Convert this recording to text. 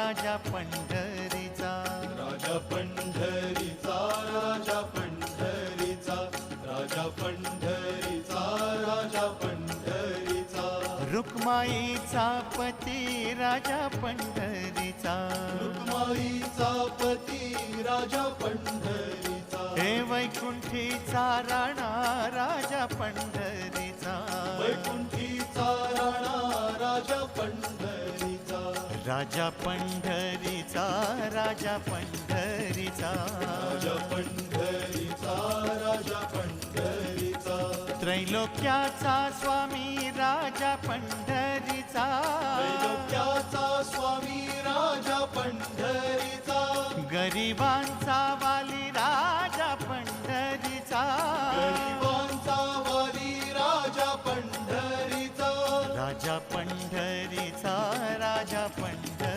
राजा पंढरीचा, राजा पंढरीचा, राजा पंढरीचा, राजा पंढरीचा, राजा पंढरीचा, रुक्माईचा पती राजा पंढरीचा, रुक्माईचा पती राजा पंढरीचा, हे वैकुंठीचा राणा राजा पंढरीचा, वैकुंठीचा राणा राजा पंढरीचा, राजा पंढरीचा, राजा पंढरीचा, राजा पंढरीचा, राजा पंढरीचा, त्रैलोक्याचा स्वामी राजा पंढरीचा, त्रैलोक्याचा स्वामी राजा पंढरीचा, गरिबांचा वाली राजा पंढरीचा, गरिबांचा वाली राजा पंढरीचा, राजा पंढरीचा,